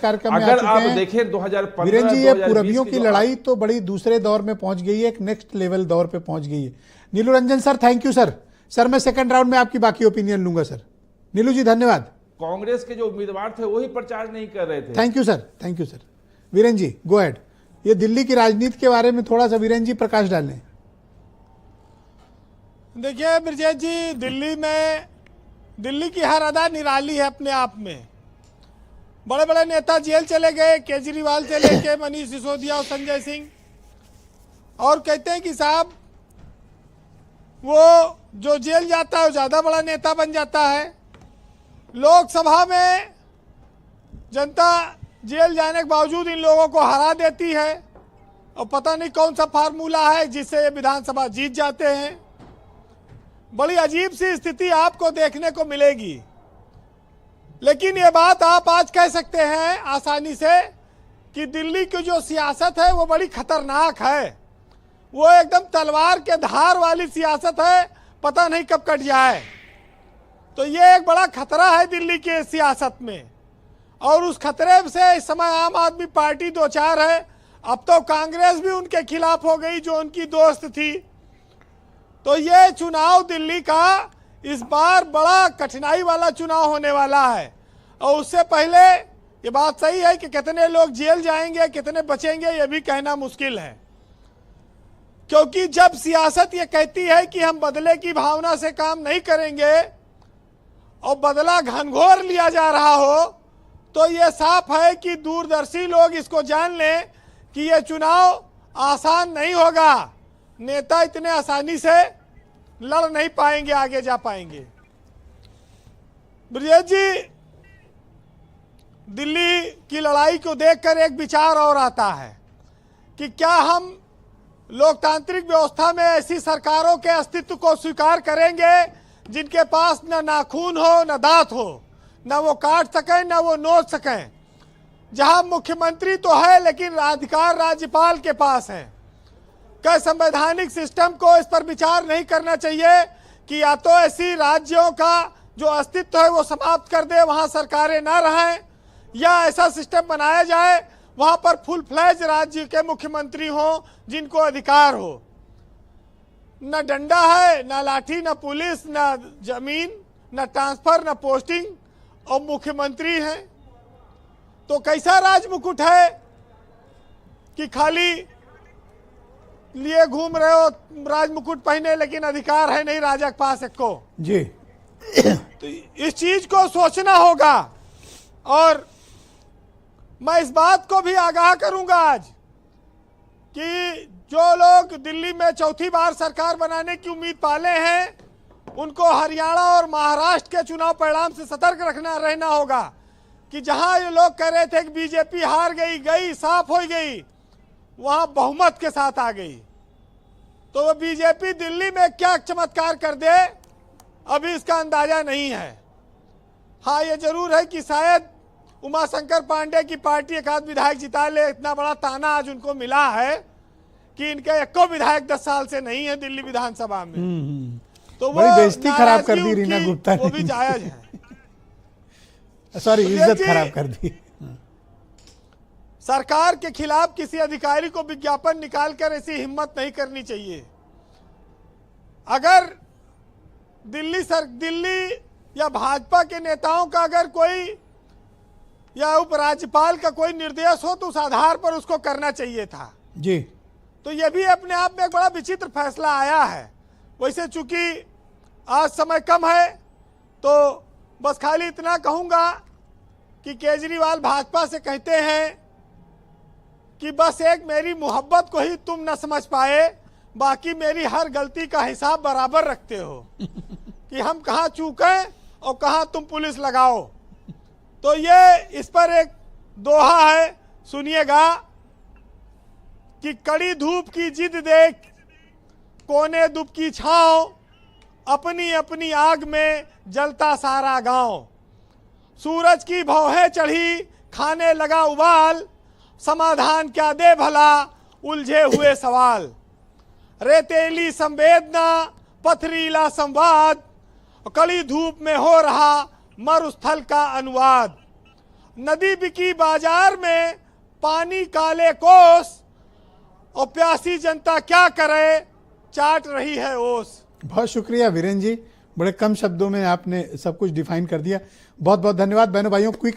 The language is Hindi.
कार्यक्रम में आ अगर चुके आप हैं। देखें 2015 वीरेन जी, ये 2020 पूरबियों की लड़ाई तो बड़ी दूसरे दौर में पहुंच गई है, एक नेक्स्ट लेवल दौर पे पहुंच गई है। Neelu Ranjan sir, thank you sir. Sir मैं सेकंड राउंड में आपकी बाकी ओपिनियन लूंगा सर। नीलू जी धन्यवाद। कांग्रेस के जो उम्मीदवार थे वही प्रचार नहीं कर रहे थे। Thank you sir, thank you sir. Viren ji go ahead. ये दिल्ली की राजनीति के बारे में थोड़ा सा वीरेन जी प्रकाश डालें। देखिए ब्रजेश जी, दिल्ली की हर अदा निराली है अपने आप में। बड़े बड़े नेता जेल चले गए, केजरीवाल से लेके मनीष सिसोदिया और संजय सिंह, और कहते हैं कि साहब वो जो जेल जाता है वो ज़्यादा बड़ा नेता बन जाता है। लोकसभा में जनता जेल जाने के बावजूद इन लोगों को हरा देती है, और पता नहीं कौन सा फार्मूला है जिससे ये विधानसभा जीत जाते हैं। बड़ी अजीब सी स्थिति आपको देखने को मिलेगी। लेकिन ये बात आप आज कह सकते हैं आसानी से कि दिल्ली की जो सियासत है वो बड़ी खतरनाक है। वो एकदम तलवार के धार वाली सियासत है, पता नहीं कब कट जाए। तो ये एक बड़ा खतरा है दिल्ली के सियासत में, और उस खतरे से इस समय आम आदमी पार्टी दो चार है। अब तो कांग्रेस भी उनके खिलाफ हो गई जो उनकी दोस्त थी। तो ये चुनाव दिल्ली का इस बार बड़ा कठिनाई वाला चुनाव होने वाला है। और उससे पहले ये बात सही है कि कितने लोग जेल जाएंगे, कितने बचेंगे, ये भी कहना मुश्किल है। क्योंकि जब सियासत ये कहती है कि हम बदले की भावना से काम नहीं करेंगे और बदला घनघोर लिया जा रहा हो, तो ये साफ है कि दूरदर्शी लोग इसको जान लें कि ये चुनाव आसान नहीं होगा। नेता इतने आसानी से लड़ नहीं पाएंगे, आगे जा पाएंगे। ब्रजेश जी, दिल्ली की लड़ाई को देखकर एक विचार और आता है कि क्या हम लोकतांत्रिक व्यवस्था में ऐसी सरकारों के अस्तित्व को स्वीकार करेंगे जिनके पास न नाखून हो न दांत हो, न वो काट सकें न वो नोच सकें। जहां मुख्यमंत्री तो है लेकिन अधिकार राज्यपाल के पास है। क्या संवैधानिक सिस्टम को इस पर विचार नहीं करना चाहिए कि या तो ऐसी राज्यों का जो अस्तित्व है वो समाप्त कर दे, वहां सरकारें ना रहें, या ऐसा सिस्टम बनाया जाए वहां पर फुल फ्लैज राज्य के मुख्यमंत्री हों जिनको अधिकार हो। न डंडा है, न लाठी, न पुलिस, न जमीन, न ट्रांसफर, न पोस्टिंग, और मुख्यमंत्री हैं। तो कैसा राज मुकुट है कि खाली लिए घूम रहे हो राज मुकुट पहने, लेकिन अधिकार है नहीं राजा के पास एक को जी। तो इस चीज को सोचना होगा। और मैं इस बात को भी आगाह करूंगा आज कि जो लोग दिल्ली में चौथी बार सरकार बनाने की उम्मीद पाले हैं, उनको हरियाणा और महाराष्ट्र के चुनाव परिणाम से सतर्क रहना होगा कि जहां ये लोग कह रहे थे कि बीजेपी हार गई साफ हो गई, वहां बहुमत के साथ आ गई। तो वो बीजेपी दिल्ली में क्या चमत्कार कर दे अभी इसका अंदाजा नहीं है। हाँ, ये जरूर है कि शायद उमाशंकर पांडे की पार्टी एक आध विधायक जिता ले। इतना बड़ा ताना आज उनको मिला है कि इनके एको विधायक 10 साल से नहीं है दिल्ली विधानसभा में। तो वो बेइज्जती खराब कर दी रीना गुप्ता ने, वो भी जायज है। सॉरी, इज्जत खराब कर दी। सरकार के खिलाफ किसी अधिकारी को विज्ञापन निकालकर ऐसी हिम्मत नहीं करनी चाहिए। अगर दिल्ली या भाजपा के नेताओं का अगर कोई या उपराज्यपाल का कोई निर्देश हो तो उस आधार पर उसको करना चाहिए था जी। तो यह भी अपने आप में एक बड़ा विचित्र फैसला आया है। वैसे चूंकि आज समय कम है तो बस खाली इतना कहूंगा कि केजरीवाल भाजपा से कहते हैं कि बस एक मेरी मोहब्बत को ही तुम न समझ पाए, बाकी मेरी हर गलती का हिसाब बराबर रखते हो कि हम कहाँ चूके और कहाँ तुम पुलिस लगाओ। तो ये इस पर एक दोहा है, सुनिएगा कि कड़ी धूप की जिद देख कोने दुब की छांव, अपनी अपनी आग में जलता सारा गांव। सूरज की भौहें चढ़ी खाने लगा उबाल, समाधान क्या दे भला उलझे हुए सवाल। रेतीली संवेदना पथरीला संवाद, कड़ी धूप में हो रहा मरुस्थल का अनुवाद। नदी बिकी बाजार में, पानी काले कोस, और प्यासी जनता क्या करे, चाट रही है ओस। बहुत शुक्रिया वीरेंद्र जी, बड़े कम शब्दों में आपने सब कुछ डिफाइन कर दिया। बहुत बहुत धन्यवाद बहनों भाइयों। क्विक